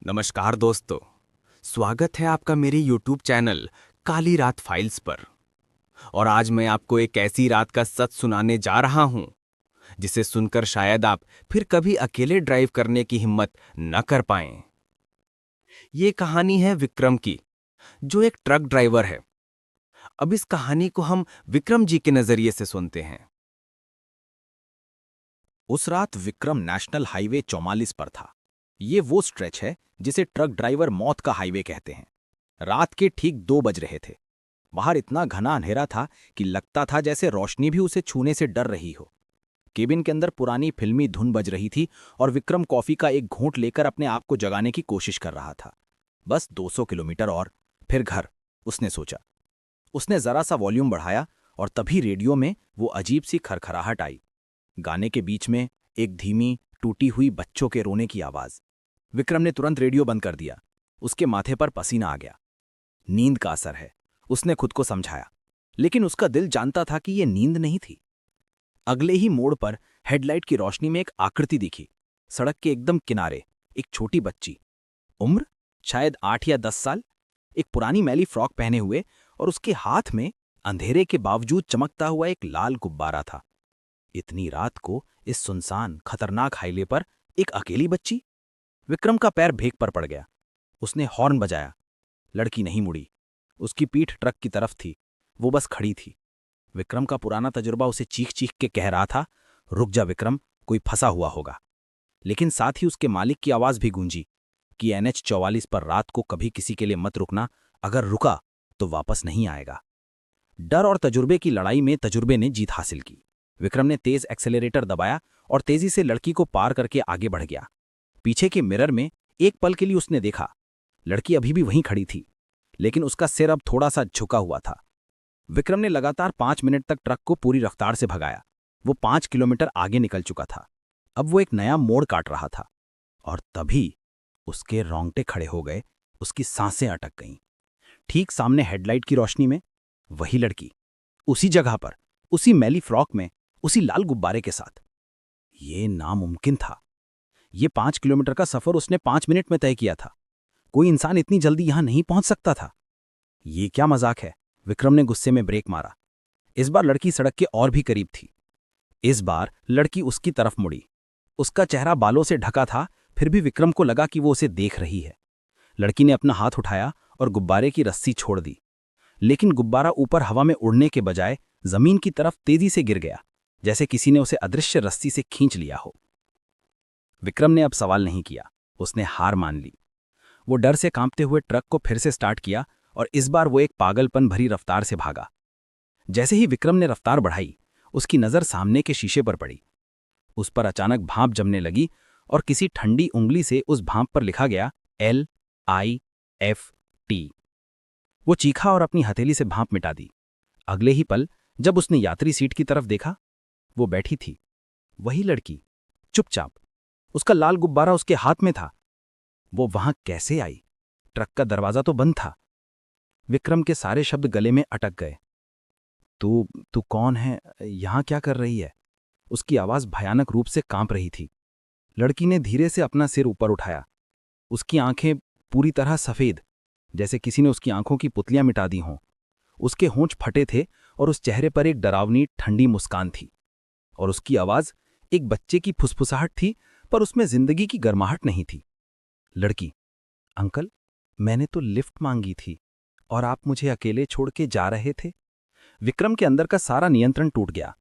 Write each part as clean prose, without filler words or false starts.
नमस्कार दोस्तों। स्वागत है आपका मेरे YouTube चैनल काली रात फाइल्स पर। और आज मैं आपको एक ऐसी रात का सच सुनाने जा रहा हूं जिसे सुनकर शायद आप फिर कभी अकेले ड्राइव करने की हिम्मत न कर पाएं। ये कहानी है विक्रम की, जो एक ट्रक ड्राइवर है। अब इस कहानी को हम विक्रम जी के नजरिए से सुनते हैं। उस रात विक्रम नेशनल हाईवे 44 पर था। ये वो स्ट्रेच है जिसे ट्रक ड्राइवर मौत का हाईवे कहते हैं। रात के ठीक 2 बज रहे थे। बाहर इतना घना अंधेरा था कि लगता था जैसे रोशनी भी उसे छूने से डर रही हो। केबिन के अंदर पुरानी फिल्मी धुन बज रही थी और विक्रम कॉफी का एक घूंट लेकर अपने आप को जगाने की कोशिश कर रहा था। बस 200 किलोमीटर और फिर घर, उसने सोचा। उसने जरा सा वॉल्यूम बढ़ाया और तभी रेडियो में वो अजीब सी खरखराहट आई। गाने के बीच में एक धीमी, टूटी हुई बच्चों के रोने की आवाज। विक्रम ने तुरंत रेडियो बंद कर दिया। उसके माथे पर पसीना आ गया। नींद का असर है, उसने खुद को समझाया, लेकिन उसका दिल जानता था कि यह नींद नहीं थी। अगले ही मोड़ पर हेडलाइट की रोशनी में एक आकृति दिखी। सड़क के एकदम किनारे एक छोटी बच्ची, उम्र शायद 8 या 10 साल, एक पुरानी मैली फ्रॉक पहने हुए, और उसके हाथ में अंधेरे के बावजूद चमकता हुआ एक लाल गुब्बारा था। इतनी रात को इस सुनसान खतरनाक हाईवे पर एक अकेली बच्ची। विक्रम का पैर भेक पर पड़ गया। उसने हॉर्न बजाया। लड़की नहीं मुड़ी। उसकी पीठ ट्रक की तरफ थी। वो बस खड़ी थी। विक्रम का पुराना तजुर्बा उसे चीख चीख के कह रहा था, रुक जा विक्रम, कोई फंसा हुआ होगा। लेकिन साथ ही उसके मालिक की आवाज भी गूंजी कि NH 44 पर रात को कभी किसी के लिए मत रुकना, अगर रुका तो वापस नहीं आएगा। डर और तजुर्बे की लड़ाई में तजुर्बे ने जीत हासिल की। विक्रम ने तेज एक्सेलरेटर दबाया और तेजी से लड़की को पार करके आगे बढ़ गया। पीछे के मिरर में एक पल के लिए उसने देखा, लड़की अभी भी वहीं खड़ी थी, लेकिन उसका सिर अब थोड़ा सा झुका हुआ था। विक्रम ने लगातार 5 मिनट तक ट्रक को पूरी रफ्तार से भगाया। वो 5 किलोमीटर आगे निकल चुका था। अब वो एक नया मोड़ काट रहा था, और तभी उसके रोंगटे खड़े हो गए। उसकी सांसें अटक गईं। ठीक सामने हेडलाइट की रोशनी में वही लड़की, उसी जगह पर, उसी मैली फ्रॉक में, उसी लाल गुब्बारे के साथ। ये नामुमकिन था। ये 5 किलोमीटर का सफर उसने 5 मिनट में तय किया था। कोई इंसान इतनी जल्दी यहां नहीं पहुंच सकता था। ये क्या मजाक है? विक्रम ने गुस्से में ब्रेक मारा। इस बार लड़की सड़क के और भी करीब थी। इस बार लड़की उसकी तरफ मुड़ी। उसका चेहरा बालों से ढका था, फिर भी विक्रम को लगा कि वो उसे देख रही है। लड़की ने अपना हाथ उठाया और गुब्बारे की रस्सी छोड़ दी, लेकिन गुब्बारा ऊपर हवा में उड़ने के बजाय जमीन की तरफ तेजी से गिर गया, जैसे किसी ने उसे अदृश्य रस्सी से खींच लिया हो। विक्रम ने अब सवाल नहीं किया। उसने हार मान ली। वो डर से कांपते हुए ट्रक को फिर से स्टार्ट किया, और इस बार वो एक पागलपन भरी रफ्तार से भागा। जैसे ही विक्रम ने रफ्तार बढ़ाई, उसकी नज़र सामने के शीशे पर पड़ी। उस पर अचानक भाप जमने लगी, और किसी ठंडी उंगली से उस भाप पर लिखा गया LIFT। वो चीखा और अपनी हथेली से भाप मिटा दी। अगले ही पल जब उसने यात्री सीट की तरफ देखा, वो बैठी थी, वही लड़की, चुपचाप। उसका लाल गुब्बारा उसके हाथ में था। वो वहां कैसे आई? ट्रक का दरवाजा तो बंद था। विक्रम के सारे शब्द गले में अटक गए। तू तू कौन है? यहां क्या कर रही है? उसकी आवाज भयानक रूप से कांप रही थी। लड़की ने धीरे से अपना सिर ऊपर उठाया। उसकी आंखें पूरी तरह सफेद, जैसे किसी ने उसकी आंखों की पुतलियां मिटा दी हों। उसके होंठ फटे थे और उस चेहरे पर एक डरावनी ठंडी मुस्कान थी। और उसकी आवाज एक बच्चे की फुसफुसाहट थी, पर उसमें जिंदगी की गर्माहट नहीं थी। लड़की, अंकल, मैंने तो लिफ्ट मांगी थी और आप मुझे अकेले छोड़ के जा रहे थे। विक्रम के अंदर का सारा नियंत्रण टूट गया।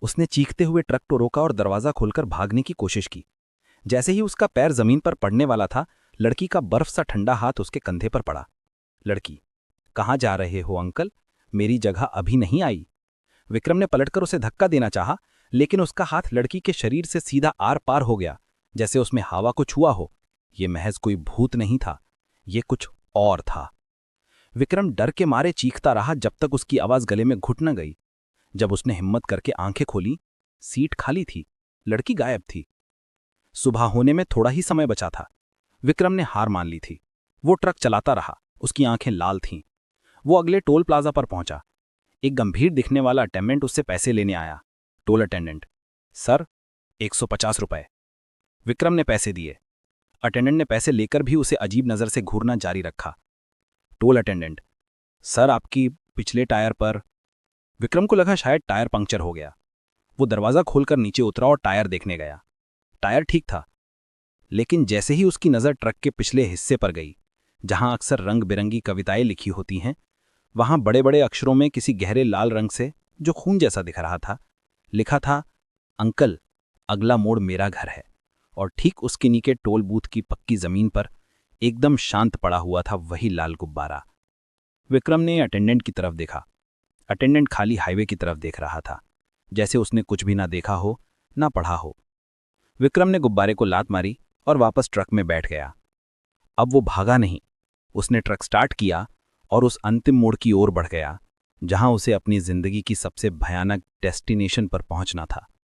उसने चीखते हुए ट्रक को रोका और दरवाजा खोलकर भागने की कोशिश की। जैसे ही उसका पैर जमीन पर पड़ने वाला था, लड़की का बर्फ सा ठंडा हाथ उसके कंधे पर पड़ा। लड़की, कहाँ जा रहे हो अंकल? मेरी जगह अभी नहीं आई। विक्रम ने पलटकर उसे धक्का देना चाहा, लेकिन उसका हाथ लड़की के शरीर से सीधा आर पार हो गया, जैसे उसमें हवा को छुआ हो। ये महज कोई भूत नहीं था, ये कुछ और था। विक्रम डर के मारे चीखता रहा जब तक उसकी आवाज गले में घुट न गई। जब उसने हिम्मत करके आंखें खोली, सीट खाली थी, लड़की गायब थी। सुबह होने में थोड़ा ही समय बचा था। विक्रम ने हार मान ली थी। वो ट्रक चलाता रहा, उसकी आंखें लाल थीं। वो अगले टोल प्लाजा पर पहुंचा। एक गंभीर दिखने वाला अटेंडेंट उससे पैसे लेने आया। टोल अटेंडेंट, सर, 150 रुपए। विक्रम ने पैसे दिए। अटेंडेंट ने पैसे लेकर भी उसे अजीब नज़र से घूरना जारी रखा। टोल अटेंडेंट, सर आपकी पिछले टायर पर। विक्रम को लगा शायद टायर पंक्चर हो गया। वो दरवाज़ा खोलकर नीचे उतरा और टायर देखने गया। टायर ठीक था, लेकिन जैसे ही उसकी नज़र ट्रक के पिछले हिस्से पर गई, जहां अक्सर रंग बिरंगी कविताएं लिखी होती हैं, वहां बड़े बड़े अक्षरों में किसी गहरे लाल रंग से, जो खून जैसा दिख रहा था, लिखा था, अंकल अगला मोड़ मेरा घर है। और ठीक उसके नीचे टोल बूथ की पक्की जमीन पर एकदम शांत पड़ा हुआ था वही लाल गुब्बारा। विक्रम ने अटेंडेंट की तरफ देखा। अटेंडेंट खाली हाईवे की तरफ देख रहा था, जैसे उसने कुछ भी ना देखा हो, ना पढ़ा हो। विक्रम ने गुब्बारे को लात मारी और वापस ट्रक में बैठ गया। अब वो भागा नहीं, उसने ट्रक स्टार्ट किया और उस अंतिम मोड़ की ओर बढ़ गया, जहां उसे अपनी जिंदगी की सबसे भयानक डेस्टिनेशन पर पहुंचना था।